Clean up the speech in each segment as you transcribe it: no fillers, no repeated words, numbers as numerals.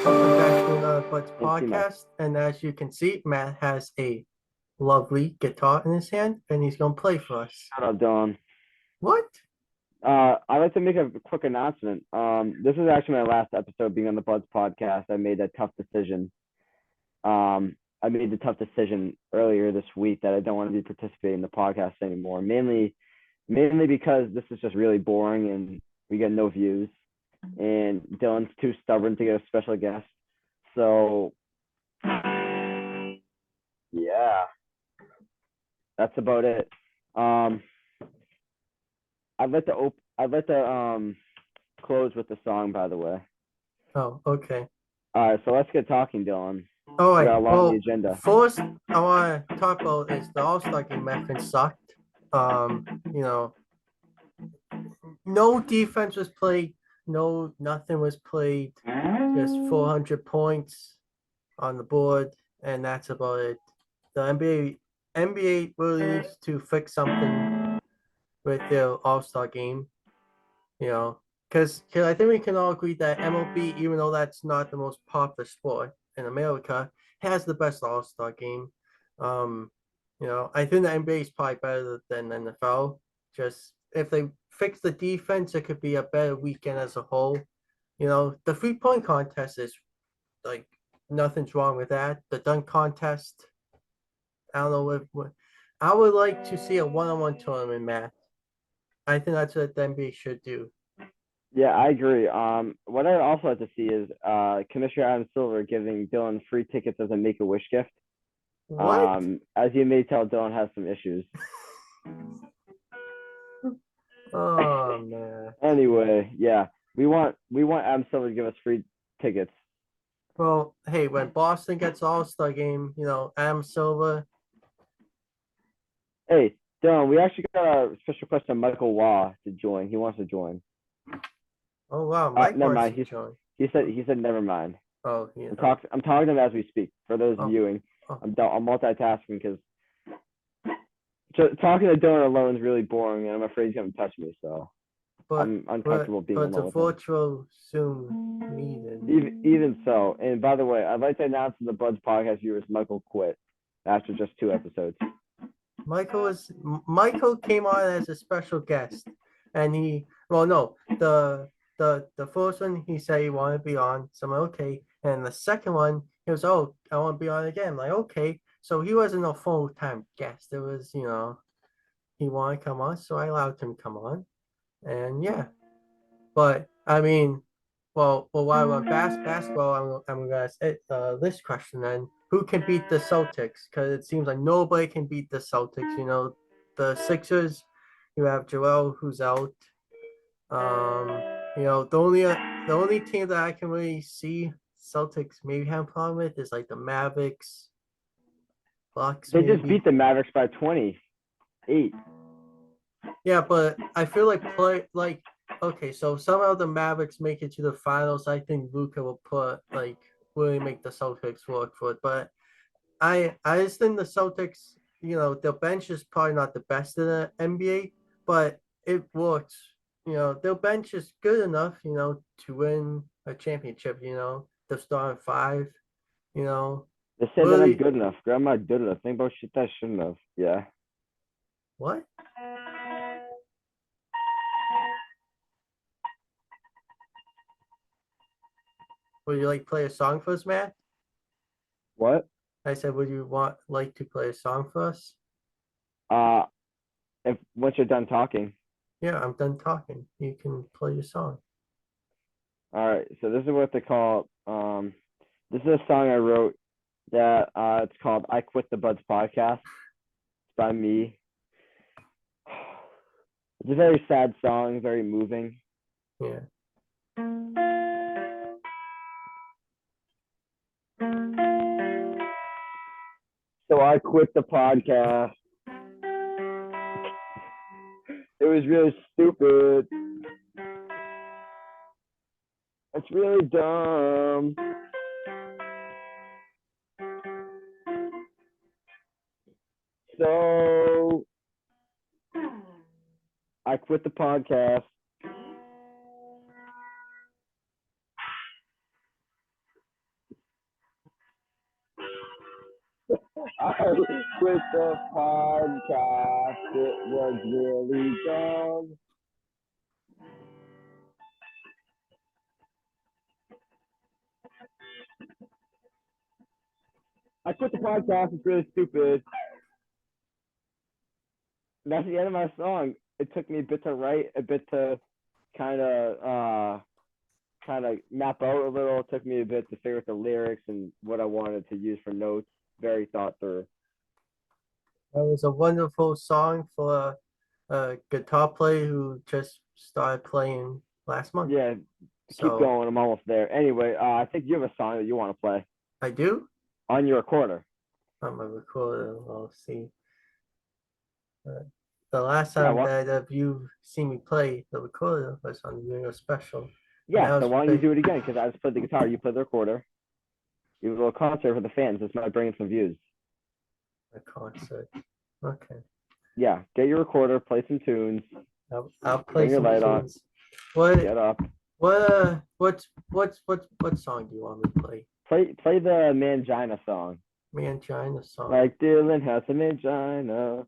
Welcome back to another Buds Thank you, Matt. Podcast. And as you can see, Matt has a lovely guitar in his hand and he's going to play for us. Shut up, Dylan. What? I'd like to make a quick announcement. This is actually my last episode being on the Buds podcast. I made a tough decision. I made the tough decision earlier this week that I don't want to be participating in the podcast anymore. Mainly because this is just really boring and we get no views. And Dylan's too stubborn to get a special guest. So yeah, that's about it. I'd like to close with the song, by the way. Oh, okay. All right, so let's get talking, Dylan. All We right. got a lot on the Well, agenda. first, I want to talk about is the All-Star game Methin sucked. You know, no defense was played. No, nothing was played. Just 400 points on the board, and that's about it. The NBA really needs to fix something with their All-Star game, because I think we can all agree that MLB, even though that's not the most popular sport in America, has the best All-Star game. I think the NBA is probably better than NFL. Just if they fix the defense, it could be a better weekend as a whole. The 3-point contest is like nothing's wrong with that. The dunk contest, I don't know what I would like to see a one-on-one tournament match. I think that's what the NBA should do. Yeah, I agree. What I'd also like to see is Commissioner Adam Silver giving Dylan free tickets as a Make-A-Wish gift. What? As you may tell, Dylan has some issues. Oh man. Anyway, yeah, we want Adam Silver to give us free tickets. Well, hey, when Boston gets All-Star game, Adam Silver. Hey, Dylan, we actually got a special question on Michael Waugh to join. He wants to join. Oh wow, Mike Never wants mind. to join. He said never mind. Oh yeah. I'm talking to him as we speak. For those viewing, Oh. I'm multitasking because talking to Dylan alone is really boring, and I'm afraid he's gonna touch me. So I'm uncomfortable being alone it's a with him. virtual Zoom meeting. Even so, and by the way, I'd like to announce to the Buds podcast viewers, Michael quit after just 2 episodes. Michael came on as a special guest, and the first one he said he wanted to be on, so I'm like, okay, and the second one he was, oh, I want to be on again. I'm like, okay, so he wasn't a full-time guest. It was, he wanted to come on, so I allowed him to come on, and yeah. But I mean, while we're basketball, I'm gonna ask this question then: who can beat the Celtics? Because it seems like nobody can beat the Celtics. The Sixers, you have Joel who's out. The only team that I can really see Celtics maybe have a problem with is like the Mavericks, Bucks. They just Maybe. beat the Mavericks by 28. Yeah, but I feel okay, so somehow the Mavericks make it to the finals. I think Luka will really make the Celtics work for it. But I just think the Celtics, their bench is probably not the best in the NBA, but it works. Their bench is good enough, to win a championship. The starting five, They said that I'm really. good enough. I'm not good enough. Think about shit that I shouldn't have. Yeah. What? Would you play a song for us, Matt? What? I said, would you like to play a song for us? Uh, if once you're done talking. Yeah, I'm done talking. You can play your song. All right. So this is what they call. This is a song I wrote that it's called "I Quit the Buds Podcast." It's by me. It's a very sad song, very moving. Yeah. So I quit the podcast. It was really stupid. It's really dumb. So I quit the podcast. I quit the podcast. It was really dumb. I quit the podcast. It's really stupid. And that's the end of my song. It took me a bit to write, a bit to kind of map out a little. It took me a bit to figure out the lyrics and what I wanted to use for notes. Very thought through. That was a wonderful song for a guitar player who just started playing last month. Yeah, So keep going. I'm almost there. Anyway, I think you have a song that you want to play I do on your recorder. on my recorder. I'll see. The last Yeah, time what? that you've seen me play the recorder was on the New Year's special. Yeah, so why don't you do it again? Because I just played the guitar, you played the recorder. You have a little concert for the fans. This might bring in some views. A concert. Okay. Yeah, get your recorder, play some tunes. I'll play Bring your some light on. tunes. What Get up. what song do you want me to play? Play the Mangina song. Mangina song. Like Dylan has a mangina.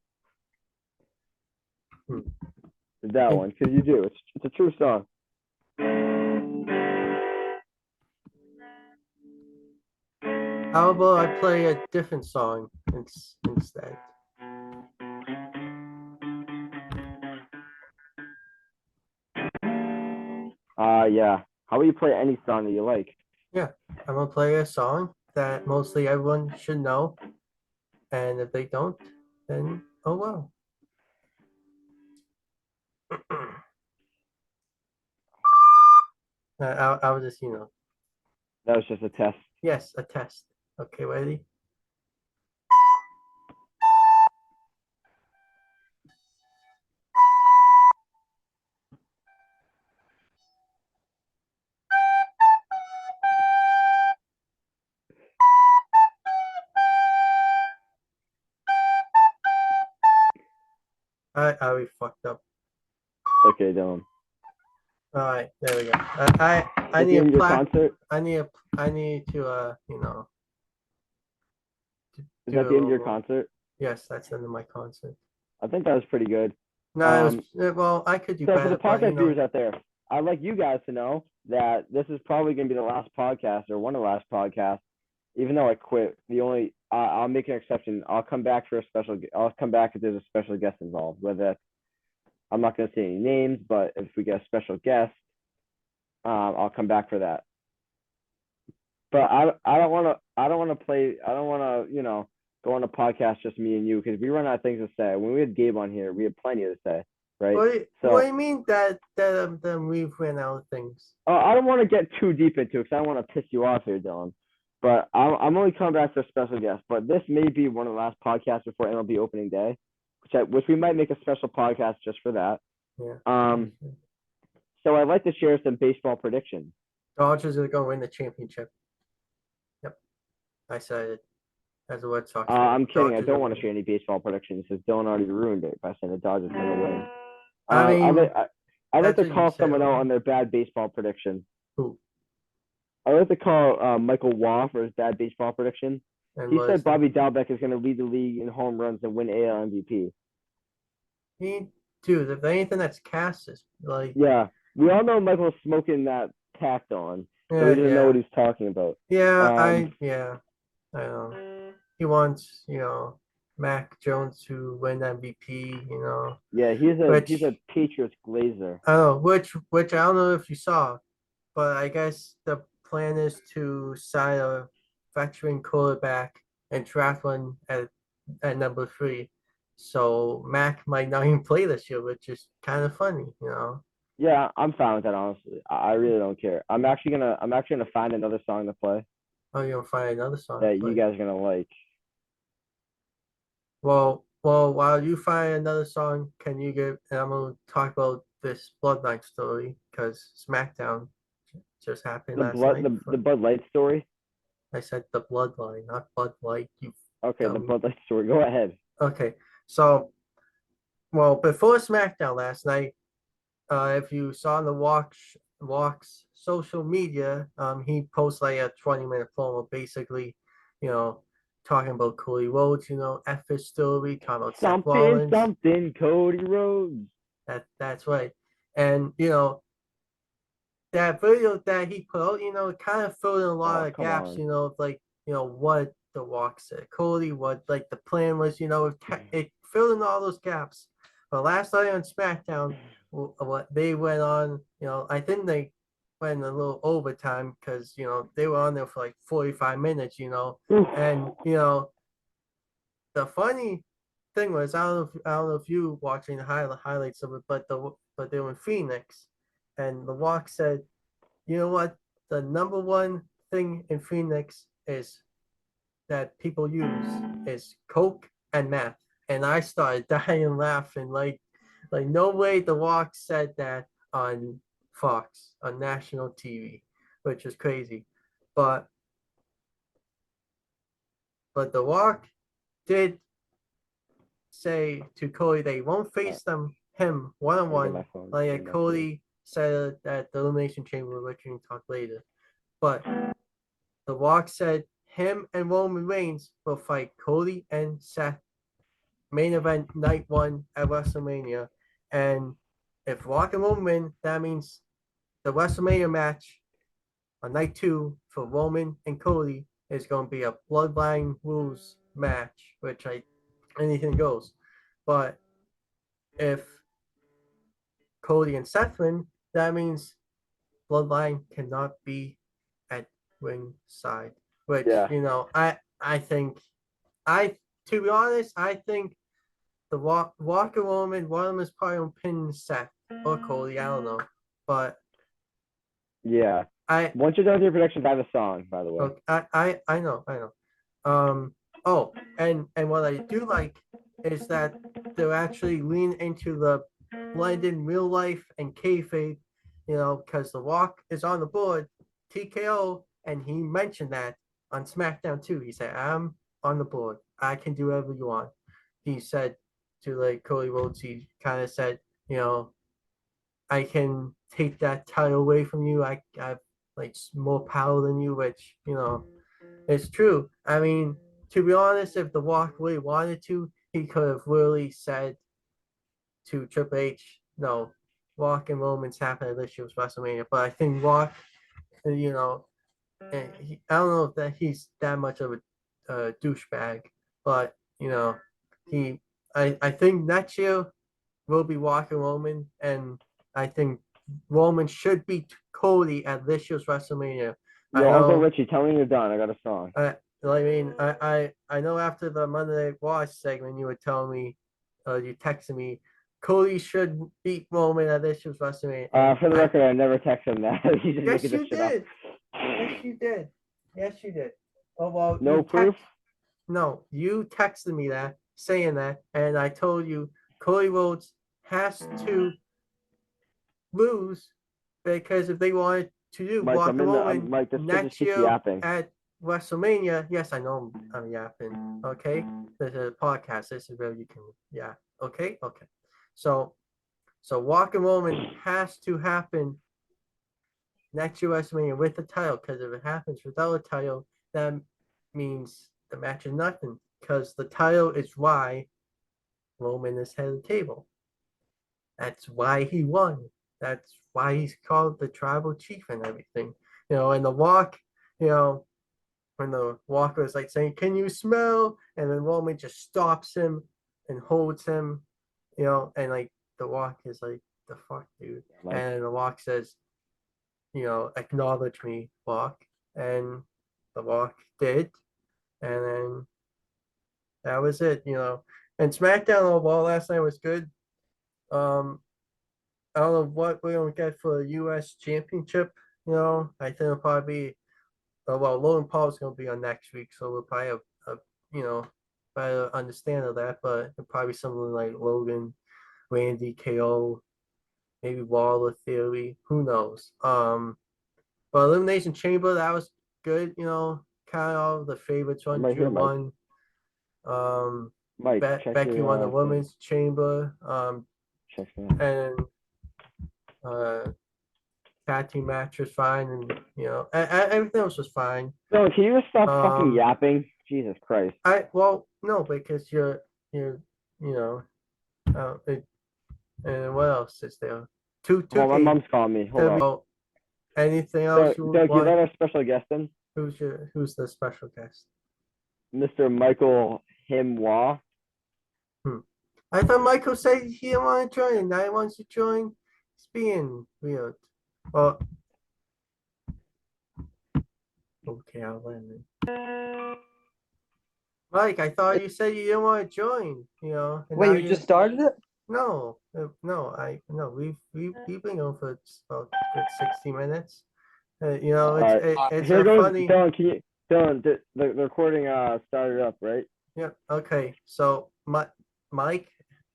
That one, because you do. It's a true song. How about I play a different song instead? Yeah. How about you play any song that you like? Yeah, I'm gonna play a song that mostly everyone should know, and if they don't, then oh well. I was just, That was just a test. yes, a test. Okay, ready? I already fucked up. Okay, Dylan. All right, there we go. I need a concert. I need to Is that the end of your concert? Yes, that's the end of my concert. I think that was pretty good. No, it was, well, I could do so better. For the podcast viewers out there, I'd like you guys to know that this is probably going to be the last podcast or one of the last podcasts. Even though I quit, I'll make an exception. I'll come back for a special. I'll come back if there's a special guest involved. Whether I'm not going to say any names, but if we get a special guest, I'll come back for that. But I don't want to go on a podcast just me and you, because we run out of things to say. When we had Gabe on here, we had plenty to say, right? What do you mean that we've ran out of things? I don't want to get too deep into it because I don't want to piss you off here, Dylan. But I'm only coming back for a special guest. But this may be one of the last podcasts before MLB opening day, which we might make a special podcast just for that. Yeah. So I'd like to share some baseball predictions. Dodgers are going to win the championship. Yep, I said it. As a Red Sox fan. I'm kidding. I don't want to share any baseball predictions because Dylan already ruined it by saying the Dodgers are going to win. I'd like to call someone out on their bad baseball prediction. Who? I'd like to call Michael Waugh for his bad baseball prediction. And he said Bobby Dalbec is going to lead the league in home runs and win AL MVP. Dude, if anything, that's Cassis. Yeah, we all know Michael's smoking that tacked on. Yeah, so he doesn't know what he's talking about. Yeah, I know. He wants, Mac Jones to win MVP, Yeah, he's a Patriots glazer. I know, which I don't know if you saw, but I guess the plan is to sign a veteran quarterback and draft one at number 3. So Mac might not even play this year, which is kind of funny, Yeah, I'm fine with that, honestly. I really don't care. I'm actually gonna find another song to play. Oh, you're gonna find another song that you guys are gonna like. Well, while you find another song, can you and I'm gonna talk about this Bloodline story because SmackDown just happened last night. The Bud Light story? I said the Bloodline, not Bud Light. Okay, the Bud Light story. Go ahead. Okay, so, before SmackDown last night, if you saw on the Walk's social media, he posted like a 20-minute promo, basically, talking about Cody Rhodes, F story, talking about Seth Something, Rollins. something, Cody Rhodes. That's right. And that video that he put out, it kind of filled in a lot of gaps, what the Rock said, Cody, what like the plan was, it filled in all those gaps. But last night on SmackDown, what they went on, I think they went a little overtime because they were on there for like 45 minutes, and the funny thing was I don't know if you watching the highlights of it, but they were in Phoenix, and the Rock said, you know what, the number one thing in Phoenix is that people use is coke and meth, and I started dying laughing like no way the Rock said that on Fox on national TV, which is crazy, but the Rock did say to Cody they won't face him one on one like Cody said at the Elimination Chamber, which we can talk later. But The Rock said him and Roman Reigns will fight Cody and Seth main event night 1 at WrestleMania. And if Rock and Roman win, that means the WrestleMania match on night 2 for Roman and Cody is going to be a Bloodline rules match, which anything goes. But if Cody and Seth win, that means Bloodline cannot be at ringside. Which, I think, to be honest, I think the Walker Roman, one of them is probably on pin Seth or Cody, I don't know. But yeah, once you're done with your predictions, I have a song, by the way. Okay, I know. Oh, and what I do like is that they're actually leaning into the blended real life and kayfabe, because The Rock is on the board, TKO, and he mentioned that on SmackDown too. He said, "I'm on the board. I can do whatever you want." He said to like Cody Rhodes, he kind of said, I can take that title away from you. I've like more power than you, which it's true. I mean, to be honest, if The Rock really wanted to, he could have really said to Triple H, "No, Rock and Roman's happening this year's WrestleMania." But I think Rock, I don't know if that he's that much of a douchebag, but I think next year will be Rock and Roman, and I think Roman should beat Cody at this year's WrestleMania. Yo, Uncle Richie, tell me you're done. I got a song. I know after the Monday Night Raw segment, you were telling me, you texted me, Cody should beat Roman at this year's WrestleMania. For the record, I never texted him that. Yes, you did. Yes, you did. Oh well. No proof. No, you texted me that, saying that, and I told you Cody Rhodes has to lose because if they wanted to do Rock and Roman next year at WrestleMania, yes, I know I'm yapping. Okay, this is a podcast. This is where you can Okay. So Rock and Roman has to happen next year WrestleMania with the title, because if it happens without a title, that means the match is nothing, because the title is why Roman is head of the table. That's why he won. That's why he's called the tribal chief and everything. And the Rock, when the Walker is like saying, "Can you smell?" and then Roman just stops him and holds him, and like the Rock is like, "The fuck, dude?" And the Rock says, "Acknowledge me, Rock." And the Rock did, and then that was it, And SmackDown overall last night was good. I don't know what we're gonna get for the U.S. Championship. I think it'll probably be. Logan Paul is gonna be on next week, so we'll probably have a better understanding of that. But it'll probably be something like Logan, Randy, KO, maybe Waller, Theory. Who knows? But Elimination Chamber, that was good. Kind of the favorites won. Drew won. Becky won the women's chamber. And tag team match was fine, and everything else was fine. No, can you just stop fucking yapping? Jesus Christ. No, because you're you know and what else is there? Two Well, my games. mom's calling me. Hold on. Oh, anything else you Doug, you want? let our special guest in? Who's the special guest? Mr. Michael Himwa. I thought Michael said he didn't want to join, and now he wants to join. It's being weird. Well, okay, I'll let him in. Mike, I thought you said you didn't want to join. And Wait, you just started it? No, we've been going for about good 60 minutes. It's Here goes funny. Dylan. Dylan, the recording started up, right? Yeah. Okay. So, Mike,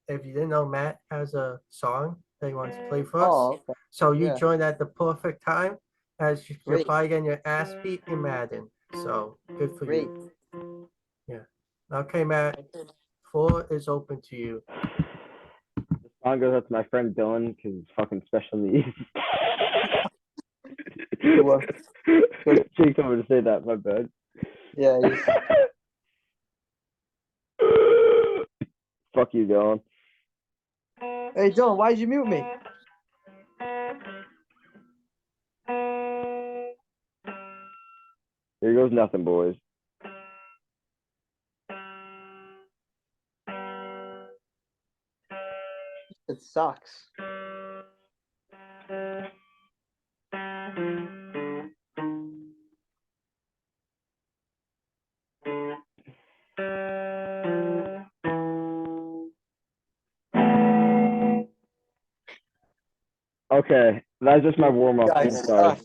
if you didn't know, Matt has a song that he wants to play for us. Oh, okay. So you Yeah. joined at the perfect time, as you're Great. probably getting your ass beat in Madden. So good for Great. you. Yeah. Okay, Matt. Floor is open to you. The song goes out to my friend Dylan because he's fucking special needs. Sure. Jake told me to say that. My bad. Yeah. Fuck you, Dylan. Hey, Dylan, why'd you mute me? Here goes nothing, boys. It sucks. Okay, that's just my warm up. I'm sorry.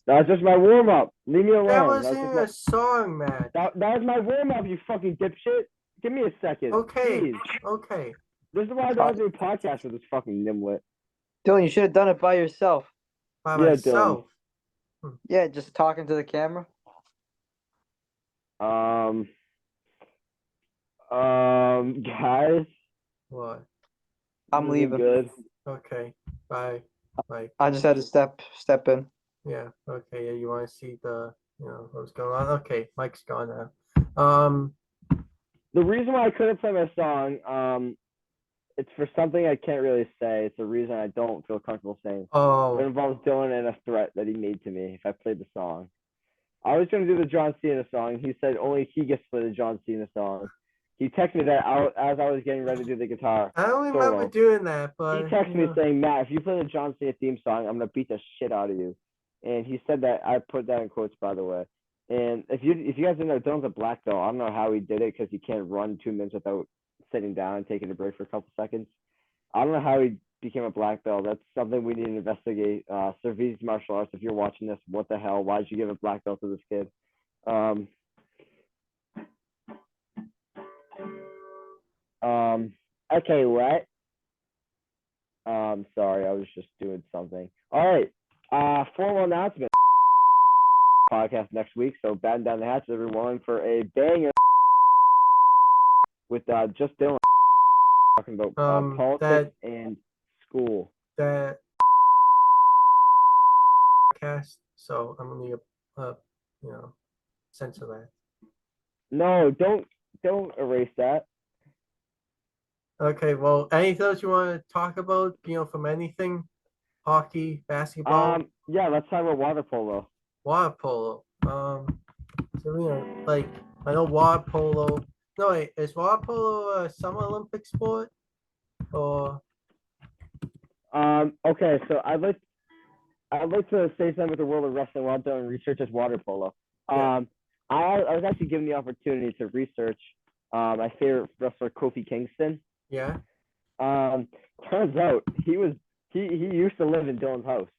That's just my warm up. Leave me alone. That wasn't even a song, Matt. That was my warm up, you fucking dipshit. Give me a second. Okay. Please. Okay. This is why I don't do a podcast with this fucking nimwit. Dylan, you should have done it by yourself. By myself. Yeah, just talking to the camera. Guys. What? I'm leaving. Good. Okay. Bye. Bye. I just had to step in. Yeah. Okay. Yeah. You want to see what's going on? Okay. Mike's gone now. The reason why I couldn't play my song, it's for something I can't really say. It's a reason I don't feel comfortable saying. Oh. It involves Dylan and a threat that he made to me if I played the song. I was going to do the John Cena song. He said only he gets to play the John Cena song. He texted me that out as I was getting ready to do the guitar. I don't remember doing that, but he texted me saying, "Matt, if you play the John Cena theme song, I'm gonna beat the shit out of you." And he said that. I put that in quotes, by the way. And if you guys didn't know, Dylan's a black belt. I don't know how he did it because he can't run 2 minutes without sitting down and taking a break for a couple seconds. I don't know how he became a black belt. That's something we need to investigate. Service Martial Arts, if you're watching this, what the hell? Why did you give a black belt to this kid? Okay, what? Sorry, I was just doing something. All right. Formal announcement. Podcast next week, so batten down the hatches, everyone, for a banger with just Dylan talking about politics and school. That podcast. So I'm gonna censor that. No, don't erase that. Okay, well, anything else you want to talk about, from anything? Hockey, basketball? Yeah, let's talk about water polo. Water polo. I know water polo. No, wait, is water polo a summer Olympic sport? Or okay, so I'd like to say something with the world of wrestling while I'm doing research as water polo. Yeah. I was actually given the opportunity to research my favorite wrestler, Kofi Kingston. Yeah. Turns out he used to live in Dylan's house.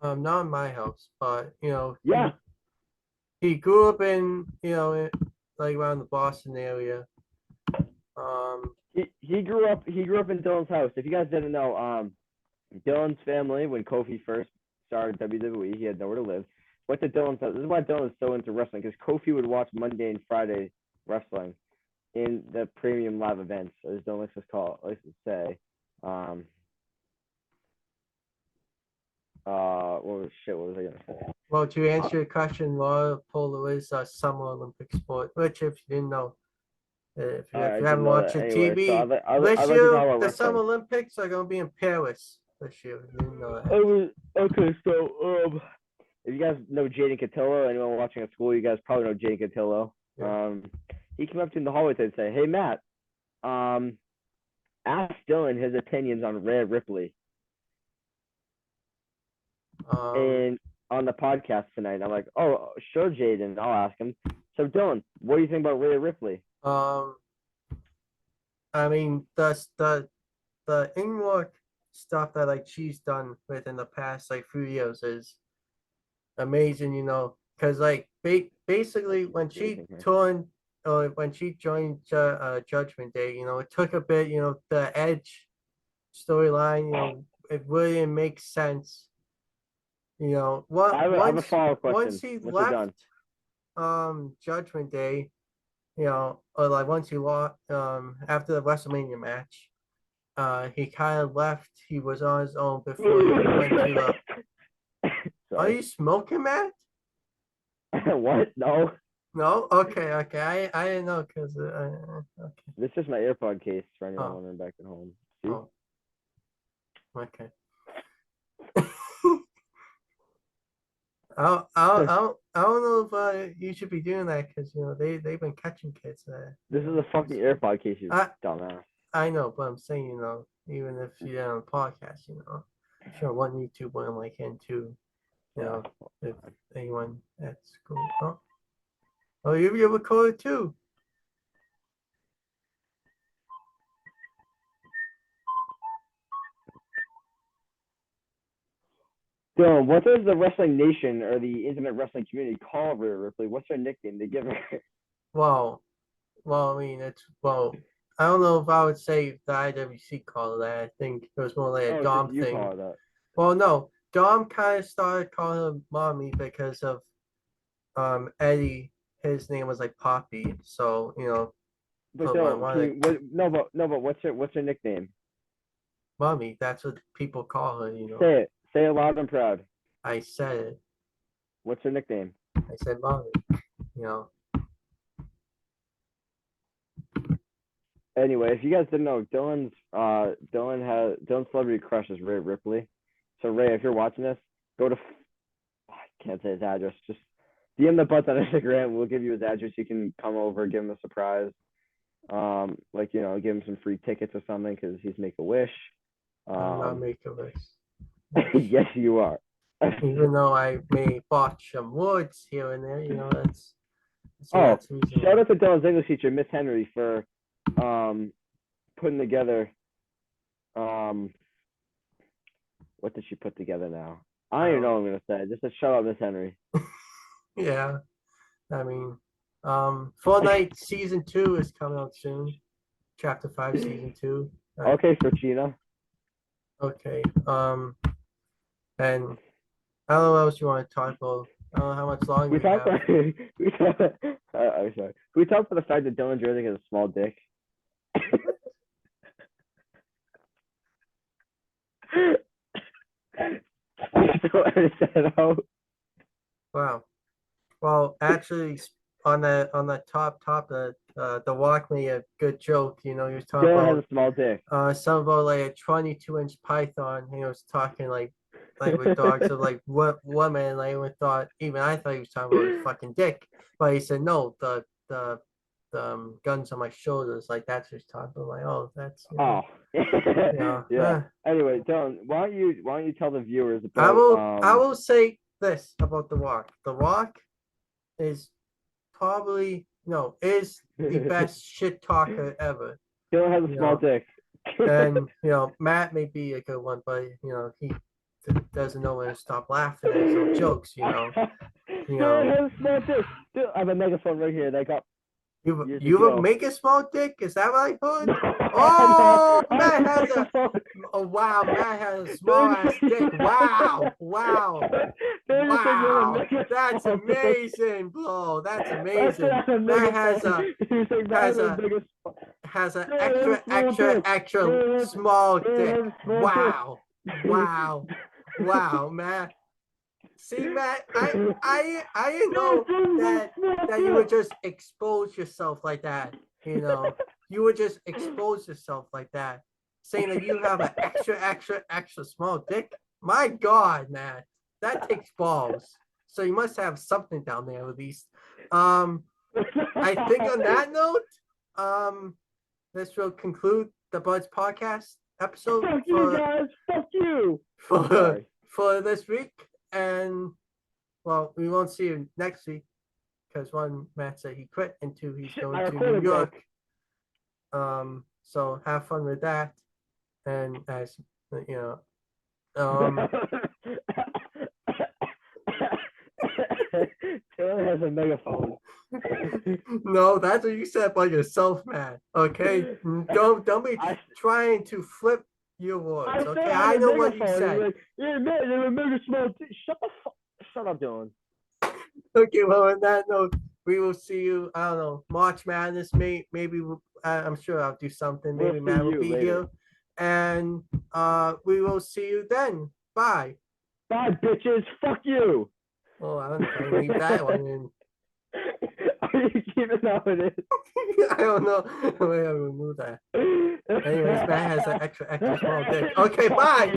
Not in my house, but Yeah. He grew up in around the Boston area. He grew up in Dylan's house. If you guys didn't know, Dylan's family, when Kofi first started WWE, he had nowhere to live. Went to Dylan's house. This is why Dylan is so into wrestling, because Kofi would watch Monday and Friday wrestling in the premium live events, as Dylan likes to say. What was I gonna say? Well, to answer your question, water polo is a Summer Olympic sport, which, if you didn't know, if you I haven't didn't know watched that. the Anyway, TV, so I'd this like to year, talk about the Summer wrestling. Olympics are going to be in Paris this year. You didn't know that. Okay, so if you guys know Jaden Cotillo, anyone watching at school, you guys probably know Jaden Cotillo. Yeah. He came up to me in the hallway and say, "Hey Matt, ask Dylan his opinions on Rhea Ripley." And on the podcast tonight, I'm like, "Oh, sure, Jaden, I'll ask him." So Dylan, what do you think about Rhea Ripley? I mean, the in-work stuff that like she's done within the past like few years is amazing, you know, because like basically when she turned or when she joined Judgment Day, you know, it took a bit, you know, the Edge storyline, you know, it really didn't make sense, you know. I have a follow-up question. Once he left Judgment Day, you know, or like once he lost after the WrestleMania match, he kind of left. He was on his own before he went to the. Are you smoking, Matt? What? No. No. Okay. I didn't know because okay. This is my AirPod case for anyone wondering back at home. See? Oh. Okay. I don't know if you should be doing that because you know they've been catching kids. This is a fucking AirPod case, you dumbass. I know, but I'm saying, you know, even if you're on a podcast, you know, sure, one YouTube one like into, you know, if anyone at school. Oh, you're recorded too. Dylan, what does the wrestling nation or the internet wrestling community call Rhea Ripley? What's her nickname they give her? Well, I mean, I don't know if I would say the IWC called that. I think it was more like a Dom you thing. call that. Well, no, Dom kind of started calling her mommy because of Eddie. His name was like Poppy, so you know. But Dylan, what's her nickname? Mommy, that's what people call her, you know. Say it loud and proud. I said it. What's her nickname? I said mommy, you know. Anyway, if you guys didn't know, Dylan's celebrity crush is Rhea Ripley. So Ray, if you're watching this, go to I can't say his address. Just DM the Buds on Instagram. We'll give you his address. You can come over, give him a surprise. Like you know, give him some free tickets or something because he's Make-A-Wish. I'm not Make-A-Wish. Yes, you are. Even though I may botch some words here and there, you know, that's shout out to Dylan's English teacher, Miss Henry, for putting together what did she put together now? I don't even know what I'm gonna say. Just a shout out, Miss Henry. Yeah. I mean, Fortnite season 2 is coming out soon. Chapter 5 season 2. Okay, for Gina. Okay. And I don't know what else you want to talk about. I don't know how much longer we talked about I'm sorry. We talked about the fact that Dylan Jersey has a small dick. Wow. Well, actually, on the top, the Walk made a good joke. You know, he was talking Dylan about has a small dick. Some about like a 22-inch python. He was talking like with dogs of like what women. Like I thought he was talking about his fucking dick, but he said no, the guns on my shoulders. Like that's what he's talking about. Like that's yeah. Anyway, Dylan, why don't you tell the viewers about? I will say this about the Walk. The Walk is probably is the best shit talker ever. Dylan has a small dick. And Matt may be a good one, but he doesn't know when to stop laughing at his own jokes. Dylan has a small dick. I have a megaphone right here that got. You will make a small dick? Is that what I heard? Oh, Matt has Matt has a small ass dick. Wow. That's amazing, bro. That's amazing. Matt has a extra small dick. Wow, Matt. See, Matt, I didn't know that you would just expose yourself like that. You know, you would just expose yourself like that, saying that you have an extra small dick. My God, man, that takes balls. So you must have something down there at least. I think on that note, this will conclude the Buds Podcast episode. Fuck you guys. Fuck you. For this week. And well, we won't see you next week because one, Matt said he quit, and two, he's going to New York. So have fun with that. And as you know, Taylor has a megaphone. No, that's what you said by yourself, man. Okay, don't be trying to flip your words. Okay, I know what you said. Like, yeah, man, you're a mega small. Shut up, Dylan. Okay, well, on that note, we will see you. I don't know, March Madness. Maybe I'm sure I'll do something. Maybe Matt will be here, and we will see you then. Bye. Bye, bitches. Fuck you. Oh, I don't know if I leave that one in. Are you keeping that one in? I don't know. Wait, I will remove that. Anyways, Matt has an extra small dick. Okay, bye.